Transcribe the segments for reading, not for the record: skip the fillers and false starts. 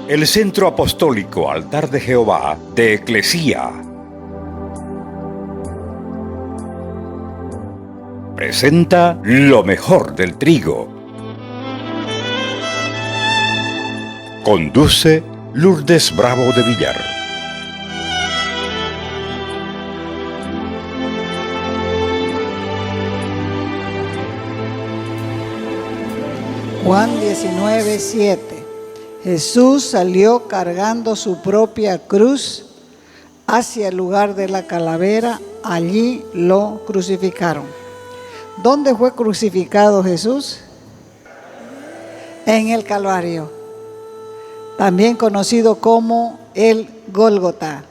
el Centro Apostólico Altar de Jehová de Eclesía presenta lo mejor del trigo. Conduce Lourdes Bravo de Villar. Juan 19:7. Jesús salió cargando su propia cruz hacia el lugar de la calavera. Allí lo crucificaron. ¿Dónde fue crucificado Jesús? En el Calvario, también conocido como el Gólgota.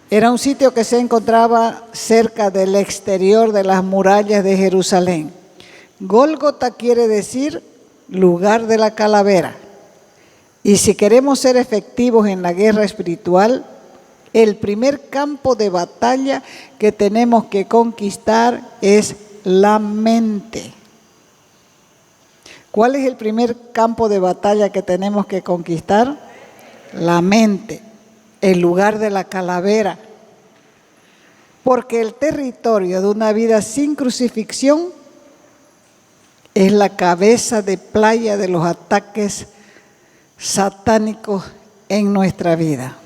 Era un sitio que se encontraba cerca del exterior de las murallas de Jerusalén. Gólgota quiere decir lugar de la calavera. Y si queremos ser efectivos en la guerra espiritual, el primer campo de batalla que tenemos que conquistar es la mente. ¿Cuál es el primer campo de batalla que tenemos que conquistar? La mente, el lugar de la calavera. Porque el territorio de una vida sin crucifixión es la cabeza de playa de los ataques satánicos en nuestra vida.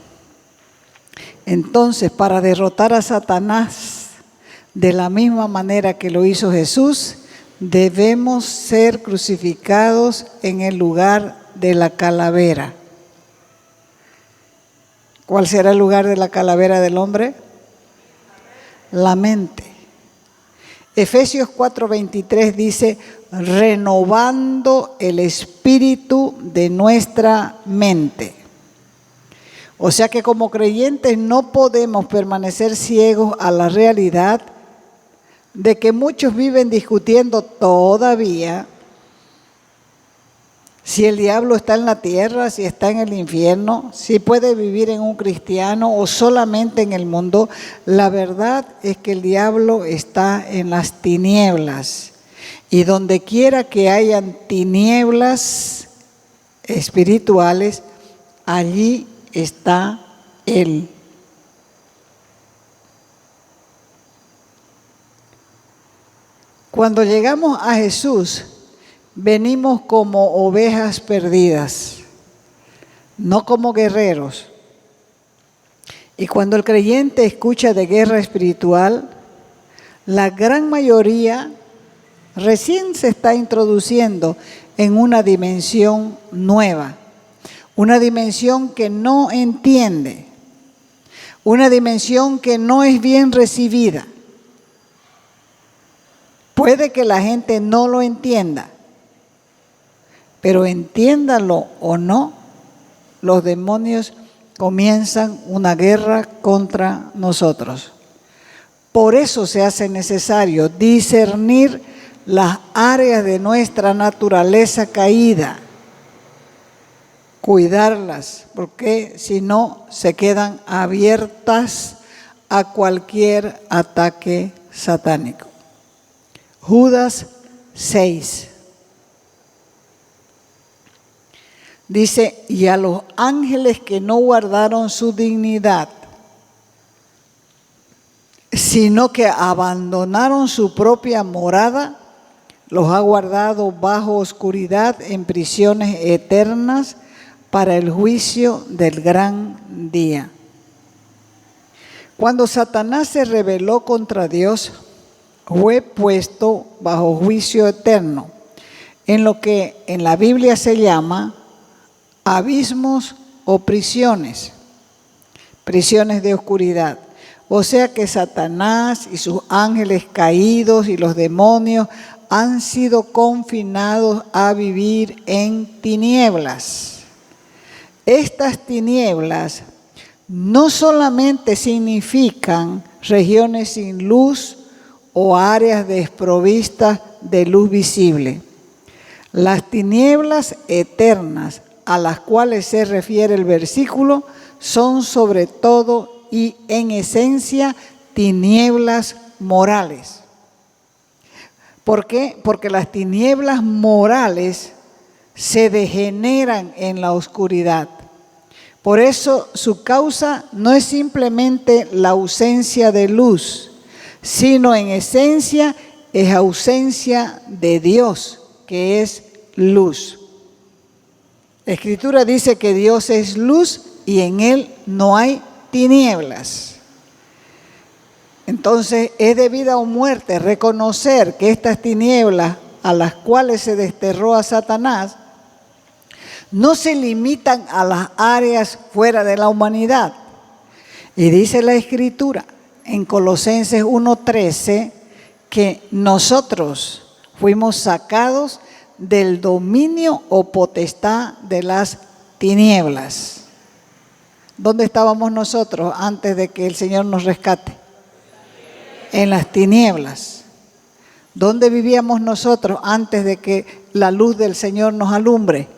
Entonces, para derrotar a Satanás de la misma manera que lo hizo Jesús, debemos ser crucificados en el lugar de la calavera. ¿Cuál será el lugar de la calavera del hombre? La mente. Efesios 4:23 dice, renovando el espíritu de nuestra mente. O sea que como creyentes no podemos permanecer ciegos a la realidad de que muchos viven discutiendo todavía si el diablo está en la tierra, si está en el infierno, si puede vivir en un cristiano o solamente en el mundo. La verdad es que el diablo está en las tinieblas. Y donde quiera que hayan tinieblas espirituales, allí está él. Cuando llegamos a Jesús, venimos como ovejas perdidas, no como guerreros. Y cuando el creyente escucha de guerra espiritual, la gran mayoría recién se está introduciendo en una dimensión nueva, una dimensión que no entiende, una dimensión que no es bien recibida. Puede que la gente no lo entienda, pero entiéndalo o no, los demonios comienzan una guerra contra nosotros. Por eso se hace necesario discernir las áreas de nuestra naturaleza caída, cuidarlas, porque si no se quedan abiertas a cualquier ataque satánico. Judas 6. Dice, y a los ángeles que no guardaron su dignidad, sino que abandonaron su propia morada, los ha guardado bajo oscuridad en prisiones eternas para el juicio del gran día. Cuando Satanás se rebeló contra Dios, fue puesto bajo juicio eterno, en lo que en la Biblia se llama abismos o prisiones, prisiones de oscuridad. O sea que Satanás y sus ángeles caídos y los demonios han sido confinados a vivir en tinieblas. Estas tinieblas no solamente significan regiones sin luz o áreas desprovistas de luz visible. Las tinieblas eternas a las cuales se refiere el versículo son sobre todo y en esencia tinieblas morales. ¿Por qué? Porque las tinieblas morales se degeneran en la oscuridad. Por eso su causa no es simplemente la ausencia de luz, sino en esencia es ausencia de Dios, que es luz. La Escritura dice que Dios es luz y en Él no hay tinieblas. Entonces es de vida o muerte reconocer que estas tinieblas a las cuales se desterró a Satanás no se limitan a las áreas fuera de la humanidad. Y dice la Escritura en Colosenses 1:13 que nosotros fuimos sacados del dominio o potestad de las tinieblas. ¿Dónde estábamos nosotros antes de que el Señor nos rescate? En las tinieblas. ¿Dónde vivíamos nosotros antes de que la luz del Señor nos alumbre?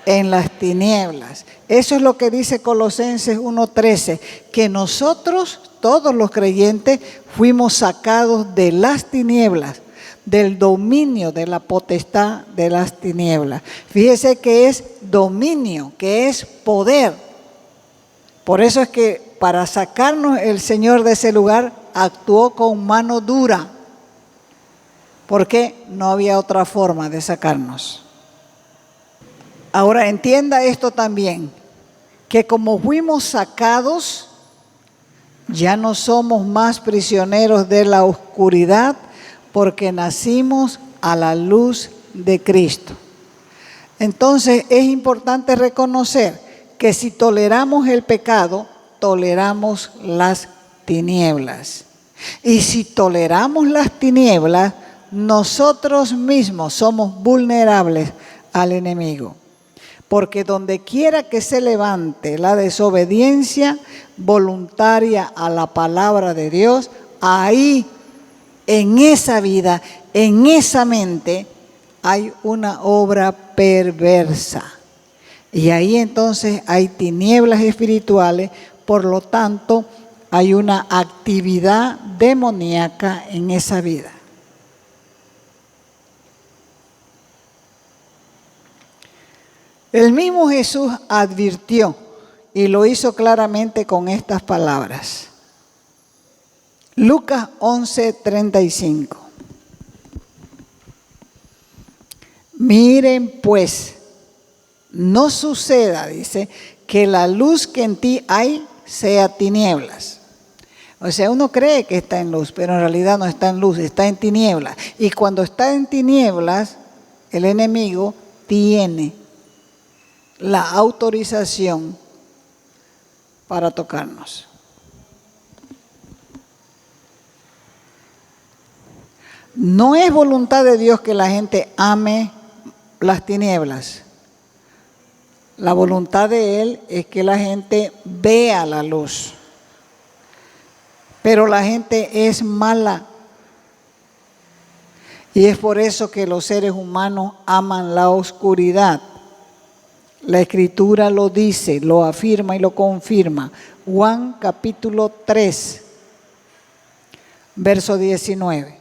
En las tinieblas. Eso es lo que dice Colosenses 1:13, que nosotros, todos los creyentes, fuimos sacados de las tinieblas, del dominio de la potestad de las tinieblas. Fíjese que es dominio, que es poder. Por eso es que para sacarnos el Señor de ese lugar actuó con mano dura, porque no había otra forma de sacarnos. Ahora entienda esto también, que como fuimos sacados, ya no somos más prisioneros de la oscuridad, porque nacimos a la luz de Cristo. Entonces es importante reconocer que si toleramos el pecado, toleramos las tinieblas. Y si toleramos las tinieblas, nosotros mismos somos vulnerables al enemigo. Porque donde quiera que se levante la desobediencia voluntaria a la palabra de Dios, ahí, en esa vida, en esa mente, hay una obra perversa. Y ahí entonces hay tinieblas espirituales, por lo tanto, hay una actividad demoníaca en esa vida. El mismo Jesús advirtió y lo hizo claramente con estas palabras. Lucas 11:35. Miren pues, no suceda, dice, que la luz que en ti hay sea tinieblas. O sea, uno cree que está en luz, pero en realidad no está en luz, está en tinieblas. Y cuando está en tinieblas, el enemigo tiene la autorización para tocarnos. No es voluntad de Dios que la gente ame las tinieblas. La voluntad de Él es que la gente vea la luz. Pero la gente es mala. Y es por eso que los seres humanos aman la oscuridad. La Escritura lo dice, lo afirma y lo confirma. Juan capítulo 3, verso 19.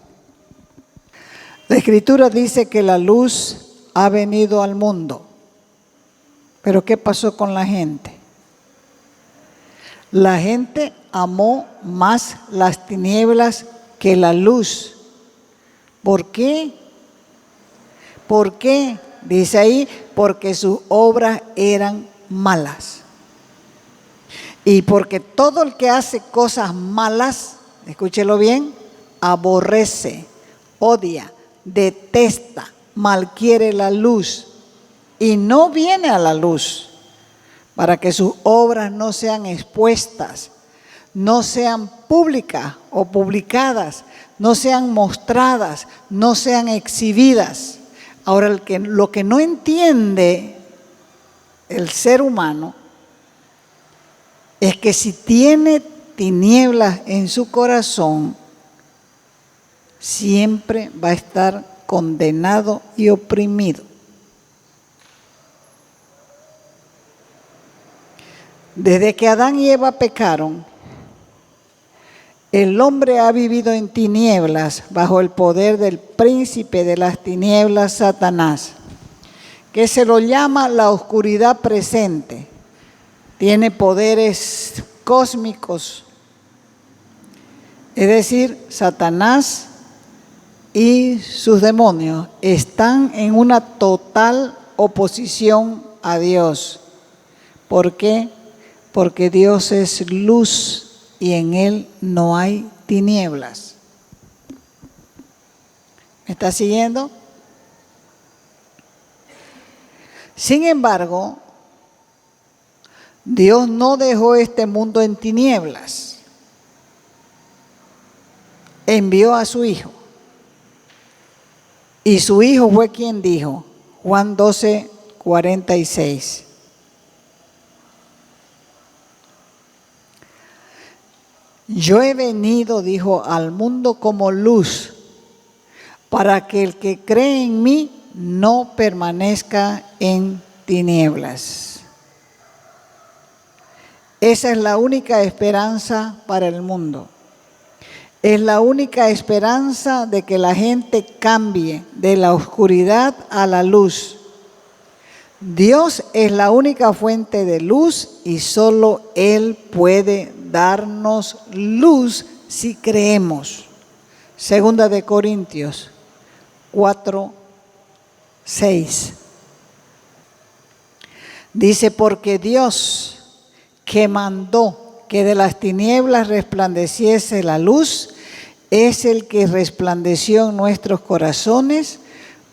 La Escritura dice que la luz ha venido al mundo. Pero ¿qué pasó con la gente? La gente amó más las tinieblas que la luz. ¿Por qué? ¿Por qué? Dice ahí, porque sus obras eran malas. Y porque todo el que hace cosas malas, escúchelo bien, aborrece, odia, detesta, malquiere la luz y no viene a la luz para que sus obras no sean expuestas, no sean públicas o publicadas, no sean mostradas, no sean exhibidas. Ahora, lo que no entiende el ser humano es que si tiene tinieblas en su corazón, siempre va a estar condenado y oprimido. Desde que Adán y Eva pecaron, el hombre ha vivido en tinieblas bajo el poder del príncipe de las tinieblas, Satanás, que se lo llama la oscuridad presente. tiene poderes cósmicos. Es decir, Satanás y sus demonios están en una total oposición a Dios. ¿Por qué? Porque Dios es luz y en Él no hay tinieblas. ¿Me está siguiendo? Sin embargo, Dios no dejó este mundo en tinieblas. Envió a su Hijo. Y su Hijo fue quien dijo, Juan 12:46. Yo he venido, dijo, al mundo como luz, para que el que cree en mí no permanezca en tinieblas. Esa es la única esperanza para el mundo. Es la única esperanza de que la gente cambie de la oscuridad a la luz. Dios es la única fuente de luz y solo Él puede darnos luz si creemos. Segunda de Corintios 4:6. Dice, porque Dios que mandó que de las tinieblas resplandeciese la luz, es el que resplandeció en nuestros corazones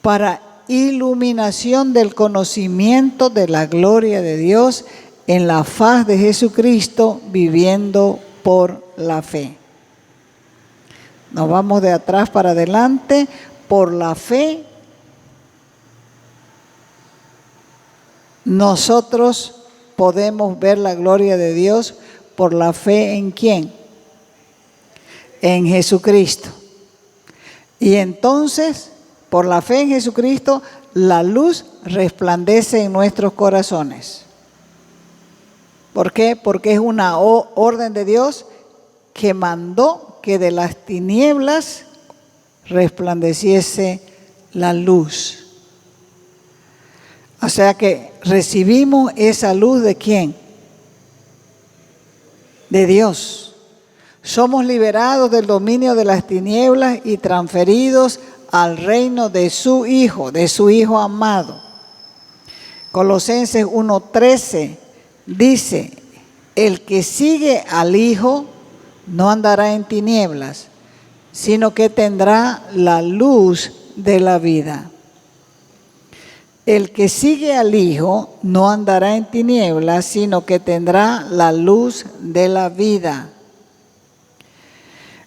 para iluminación del conocimiento de la gloria de Dios en la faz de Jesucristo, viviendo por la fe. Nos vamos de atrás para adelante. Por la fe, nosotros podemos ver la gloria de Dios. ¿Por la fe en quién? En Jesucristo. Y entonces, por la fe en Jesucristo, la luz resplandece en nuestros corazones. ¿Por qué? Porque es una orden de Dios que mandó que de las tinieblas resplandeciese la luz. O sea que recibimos esa luz ¿de quién? De Dios. Somos liberados del dominio de las tinieblas y transferidos al reino de su Hijo amado. Colosenses 1:13 dice, el que sigue al Hijo no andará en tinieblas, sino que tendrá la luz de la vida. El que sigue al Hijo no andará en tinieblas, sino que tendrá la luz de la vida.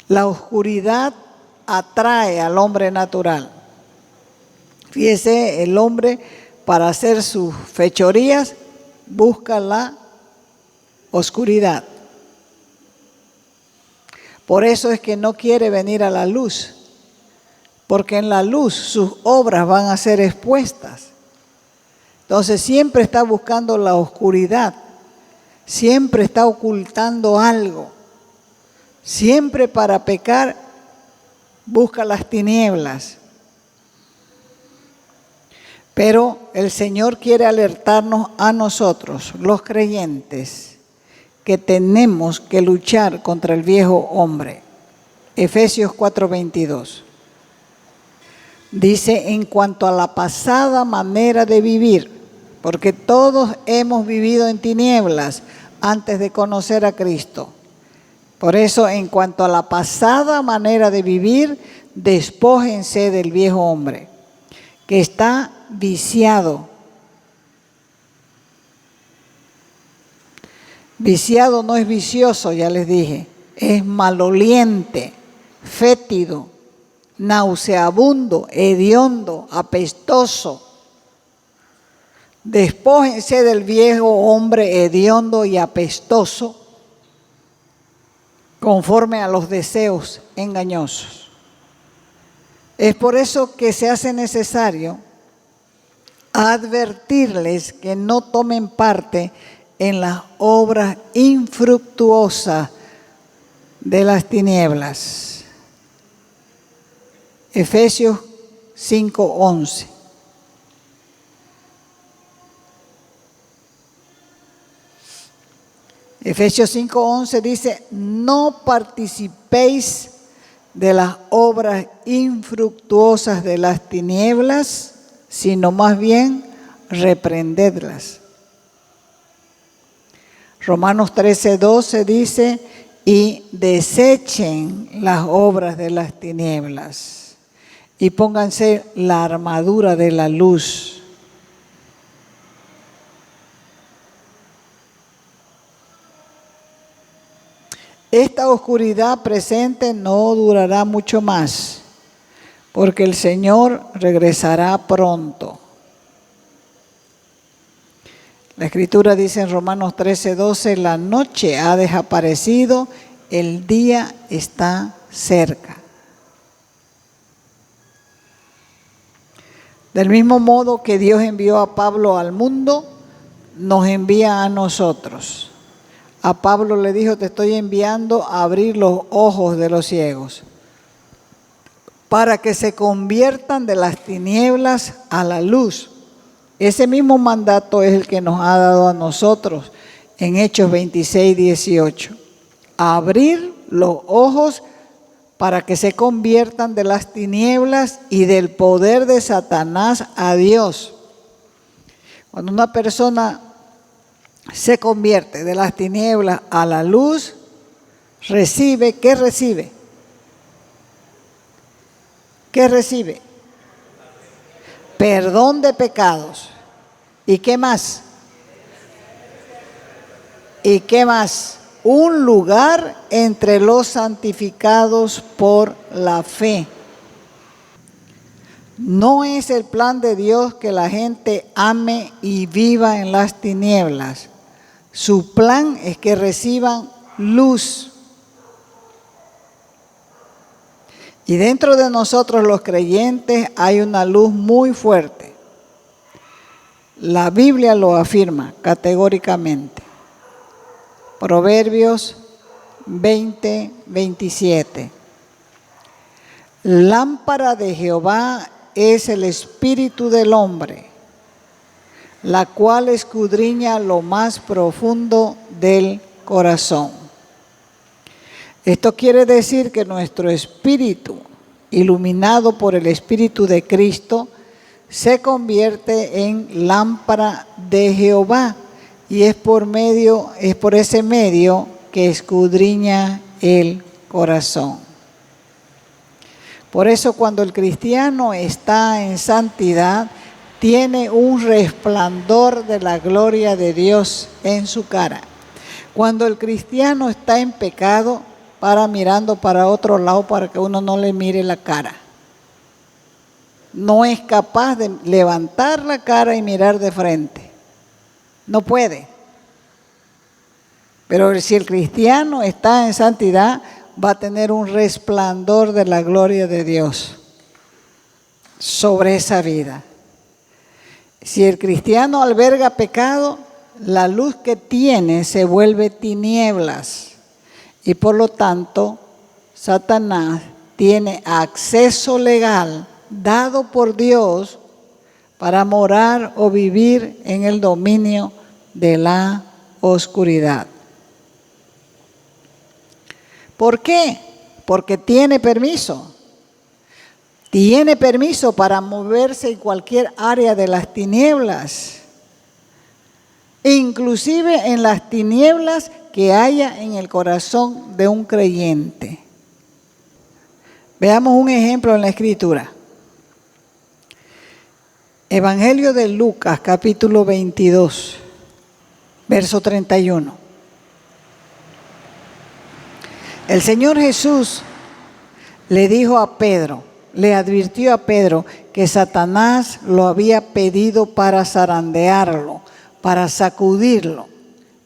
La oscuridad atrae al hombre natural. Fíjese, el hombre para hacer sus fechorías busca la oscuridad. Por eso es que no quiere venir a la luz, porque en la luz sus obras van a ser expuestas. Entonces siempre está buscando la oscuridad, siempre está ocultando algo, siempre para pecar busca las tinieblas. Pero el Señor quiere alertarnos a nosotros, los creyentes, que tenemos que luchar contra el viejo hombre. Efesios 4:22. Dice, en cuanto a la pasada manera de vivir, porque todos hemos vivido en tinieblas antes de conocer a Cristo. Por eso, en cuanto a la pasada manera de vivir, despójense del viejo hombre, que está viciado. Viciado no es vicioso, ya les dije, es maloliente, fétido, nauseabundo, hediondo, apestoso. Despójense del viejo hombre hediondo y apestoso, conforme a los deseos engañosos. Es por eso que se hace necesario advertirles que no tomen parte en las obras infructuosas de las tinieblas. Efesios 5:11. Efesios 5:11 dice, no participéis de las obras infructuosas de las tinieblas, sino más bien reprendedlas. Romanos 13:12 dice, y desechen las obras de las tinieblas y pónganse la armadura de la luz. Esta oscuridad presente no durará mucho más, porque el Señor regresará pronto. La Escritura dice en Romanos 13:12, la noche ha desaparecido, el día está cerca. Del mismo modo que Dios envió a Pablo al mundo, nos envía a nosotros. A Pablo le dijo, te estoy enviando a abrir los ojos de los ciegos, para que se conviertan de las tinieblas a la luz. Ese mismo mandato es el que nos ha dado a nosotros en Hechos 26:18. Abrir los ojos para que se conviertan de las tinieblas y del poder de Satanás a Dios. Cuando una persona se convierte de las tinieblas a la luz, recibe, ¿qué recibe? ¿Qué recibe? Perdón de pecados. ¿Y qué más? ¿Y qué más? Un lugar entre los santificados por la fe. No es el plan de Dios que la gente ame y viva en las tinieblas. Su plan es que reciban luz. Y dentro de nosotros los creyentes hay una luz muy fuerte. La Biblia lo afirma categóricamente. Proverbios 20:27. Lámpara de Jehová es el espíritu del hombre, la cual escudriña lo más profundo del corazón. Esto quiere decir que nuestro espíritu, iluminado por el Espíritu de Cristo, se convierte en lámpara de Jehová, y es por ese medio que escudriña el corazón. Por eso cuando el cristiano está en santidad, tiene un resplandor de la gloria de Dios en su cara. Cuando el cristiano está en pecado, mirando para otro lado para que uno no le mire la cara. No es capaz de levantar la cara y mirar de frente. No puede. Pero si el cristiano está en santidad, va a tener un resplandor de la gloria de Dios sobre esa vida. Si el cristiano alberga pecado, la luz que tiene se vuelve tinieblas. Y por lo tanto, Satanás tiene acceso legal dado por Dios para morar o vivir en el dominio de la oscuridad. ¿Por qué? Porque tiene permiso. Tiene permiso para moverse en cualquier área de las tinieblas, inclusive en las tinieblas que haya en el corazón de un creyente. Veamos un ejemplo en la Escritura. Evangelio de Lucas, capítulo 22, verso 31. El Señor Jesús le dijo a Pedro, le advirtió a Pedro que Satanás lo había pedido para zarandearlo, para sacudirlo,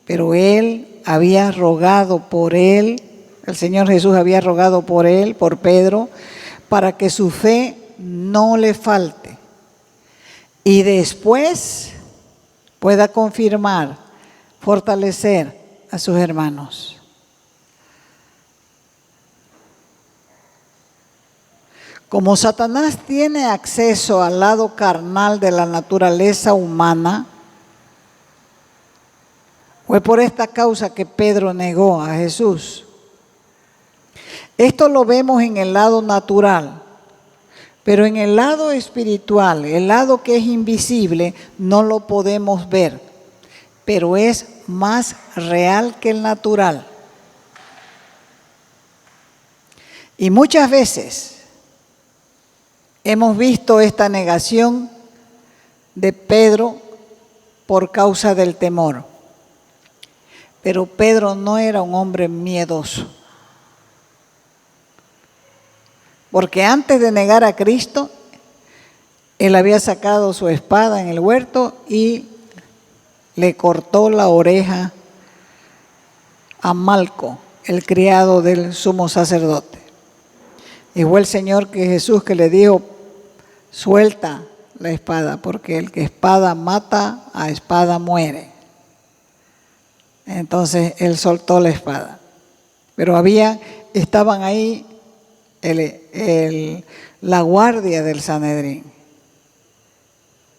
pero él había rogado por él, el Señor Jesús había rogado por él, por Pedro, para que su fe no le falte y después pueda confirmar, fortalecer a sus hermanos. Como Satanás tiene acceso al lado carnal de la naturaleza humana, Fue por esta causa que Pedro negó a Jesús. Esto lo vemos en el lado natural, pero en el lado espiritual, el lado que es invisible, no lo podemos ver, pero es más real que el natural. Y muchas veces hemos visto esta negación de Pedro por causa del temor. Pero Pedro no era un hombre miedoso. Porque antes de negar a Cristo, él había sacado su espada en el huerto y le cortó la oreja a Malco, el criado del sumo sacerdote. Y fue el Señor que Jesús que le dijo, suelta la espada, porque el que espada mata, a espada muere. Entonces él soltó la espada. Pero estaban ahí la guardia del Sanedrín.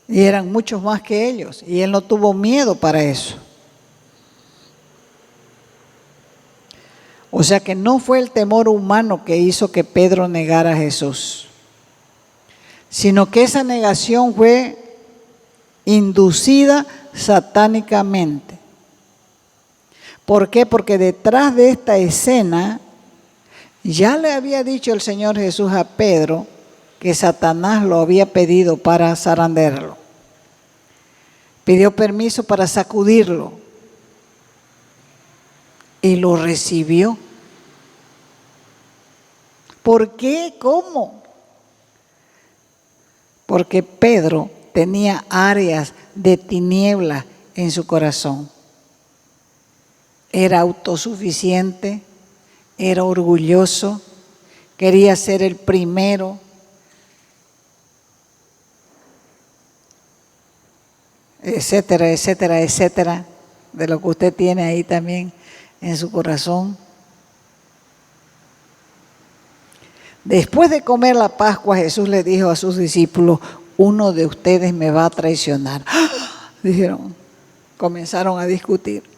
Y eran muchos más que ellos. Y él no tuvo miedo para eso. O sea que no fue el temor humano que hizo que Pedro negara a Jesús, sino que esa negación fue inducida satánicamente. ¿Por qué? Porque detrás de esta escena ya le había dicho el Señor Jesús a Pedro que Satanás lo había pedido para zarandearlo. Pidió permiso para sacudirlo y lo recibió. ¿Por qué? ¿Cómo? Porque Pedro tenía áreas de tinieblas en su corazón. Era autosuficiente, era orgulloso, quería ser el primero. Etcétera, etcétera, etcétera, de lo que usted tiene ahí también en su corazón. Después de comer la Pascua, Jesús le dijo a sus discípulos, uno de ustedes me va a traicionar. ¡Ah! Dijeron, comenzaron a discutir.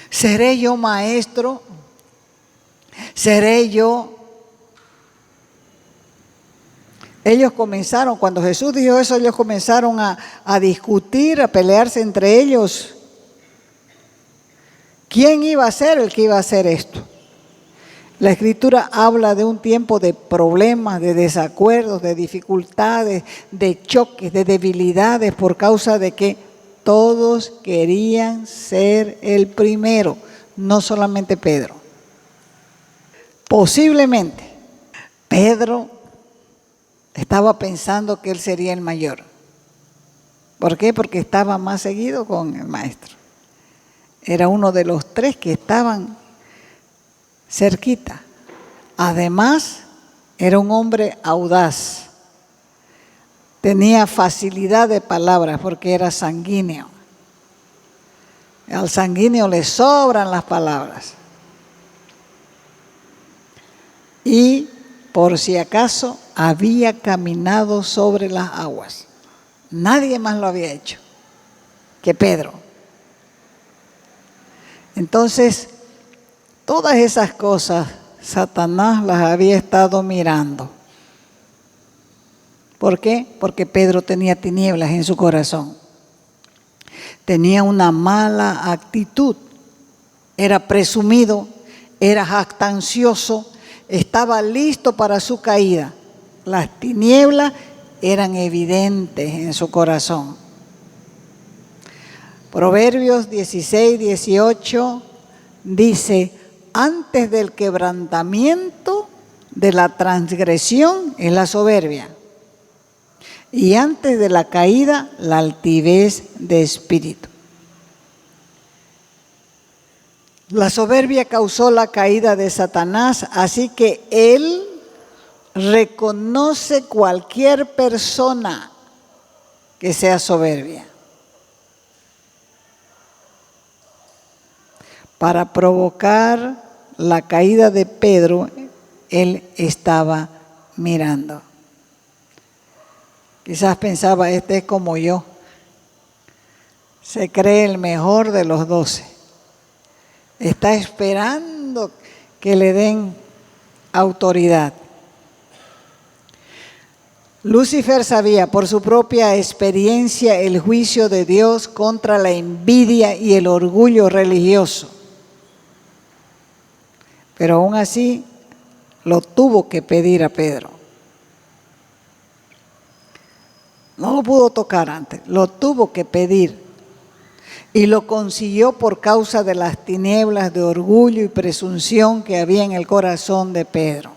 ¿Seré yo maestro? ¿Seré yo? Ellos comenzaron, cuando Jesús dijo eso, ellos comenzaron a discutir, a pelearse entre ellos. ¿Quién iba a ser el que iba a hacer esto? La Escritura habla de un tiempo de problemas, de desacuerdos, de dificultades, de choques, de debilidades, por causa de que todos querían ser el primero, no solamente Pedro. Posiblemente Pedro estaba pensando que él sería el mayor. ¿Por qué? Porque estaba más seguido con el maestro. Era uno de los tres que estaban cerquita. Además, era un hombre audaz. Tenía facilidad de palabras porque era sanguíneo. Al sanguíneo le sobran las palabras. Y por si acaso había caminado sobre las aguas. Nadie más lo había hecho que Pedro. Entonces, todas esas cosas Satanás las había estado mirando. ¿Por qué? Porque Pedro tenía tinieblas en su corazón. Tenía una mala actitud. Era presumido, era jactancioso, estaba listo para su caída. Las tinieblas eran evidentes en su corazón. Proverbios 16, 18 dice, antes del quebrantamiento de la transgresión es la soberbia, y antes de la caída la altivez de espíritu. La soberbia causó la caída de Satanás, así que él reconoce cualquier persona que sea soberbia. Para provocar la caída de Pedro, él estaba mirando. Quizás pensaba, este es como yo. Se cree el mejor de los 12. Está esperando que le den autoridad. Lucifer sabía por su propia experiencia el juicio de Dios contra la envidia y el orgullo religioso. Pero aún así lo tuvo que pedir a Pedro. No lo pudo tocar antes, lo tuvo que pedir. Y lo consiguió por causa de las tinieblas de orgullo y presunción que había en el corazón de Pedro.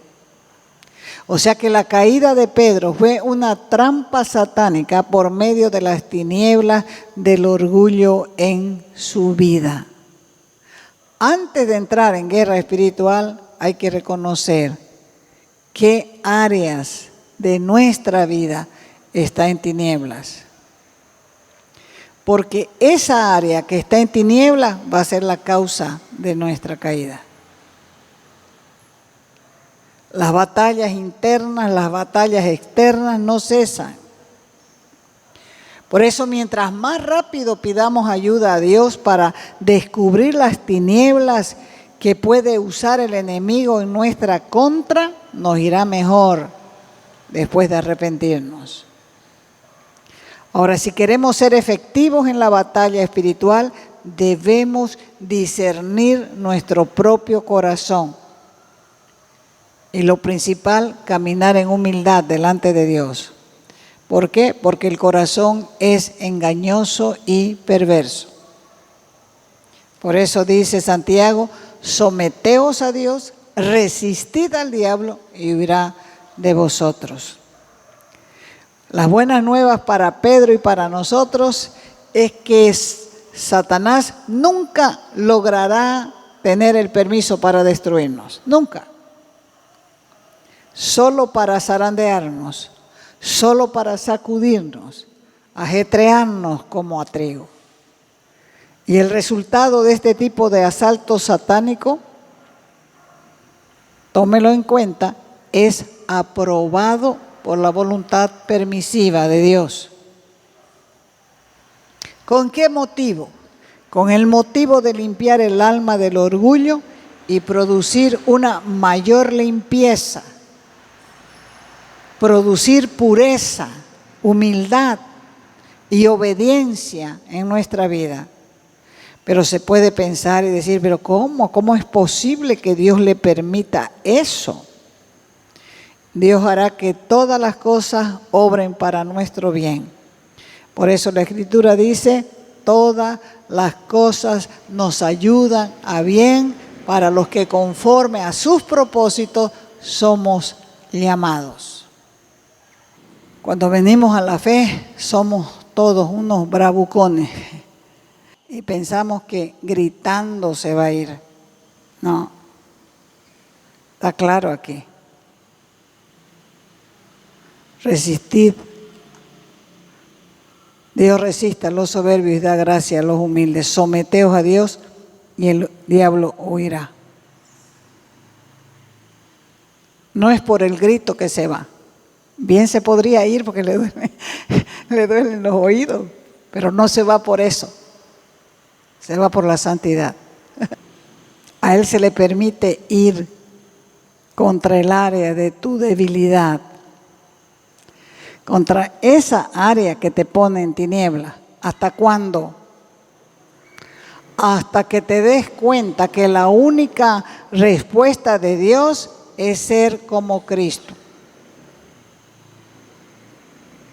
O sea que la caída de Pedro fue una trampa satánica por medio de las tinieblas del orgullo en su vida. Antes de entrar en guerra espiritual, hay que reconocer qué áreas de nuestra vida está en tinieblas. Porque esa área que está en tinieblas va a ser la causa de nuestra caída. Las batallas internas, las batallas externas no cesan. Por eso, mientras más rápido pidamos ayuda a Dios para descubrir las tinieblas que puede usar el enemigo en nuestra contra, nos irá mejor después de arrepentirnos. Ahora, si queremos ser efectivos en la batalla espiritual, debemos discernir nuestro propio corazón. Y lo principal, caminar en humildad delante de Dios. ¿Por qué? Porque el corazón es engañoso y perverso. Por eso dice Santiago, someteos a Dios, resistid al diablo y huirá de vosotros. Las buenas nuevas para Pedro y para nosotros es que Satanás nunca logrará tener el permiso para destruirnos. Nunca. Solo para zarandearnos, solo para sacudirnos, ajetrearnos como a trigo. Y el resultado de este tipo de asalto satánico, tómelo en cuenta, es aprobado por la voluntad permisiva de Dios. ¿Con qué motivo? Con el motivo de limpiar el alma del orgullo y producir una mayor limpieza. Producir pureza, humildad y obediencia en nuestra vida. Pero se puede pensar y decir, pero ¿cómo? ¿Cómo es posible que Dios le permita eso? Dios hará que todas las cosas obren para nuestro bien. Por eso la Escritura dice, todas las cosas nos ayudan a bien para los que conforme a sus propósitos somos llamados. Cuando venimos a la fe, somos todos unos bravucones y pensamos que gritando se va a ir. No, está claro aquí. Resistid. Dios resiste a los soberbios y da gracia a los humildes. Someteos a Dios y el diablo huirá. No es por el grito que se va. Bien se podría ir porque le duelen los oídos, pero no se va por eso. Se va por la santidad. A Él se le permite ir contra el área de tu debilidad, contra esa área que te pone en tinieblas. ¿Hasta cuándo? Hasta que te des cuenta que la única respuesta de Dios es ser como Cristo.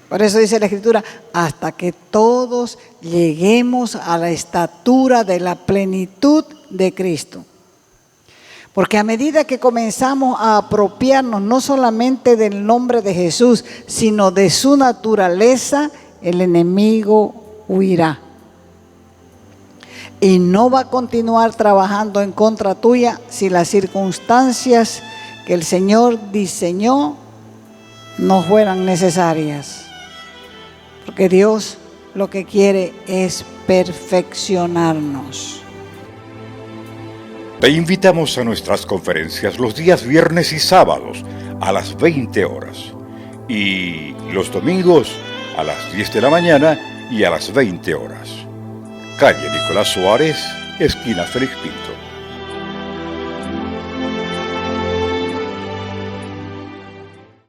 Por eso dice la Escritura, hasta que todos lleguemos a la estatura de la plenitud de Cristo. Porque a medida que comenzamos a apropiarnos no solamente del nombre de Jesús, sino de su naturaleza, el enemigo huirá. Y no va a continuar trabajando en contra tuya si las circunstancias que el Señor diseñó no fueran necesarias. Porque Dios lo que quiere es perfeccionarnos. Te invitamos a nuestras conferencias los días viernes y sábados a las 20 horas y los domingos a las 10 de la mañana y a las 20 horas. Calle Nicolás Suárez, esquina Félix Pinto.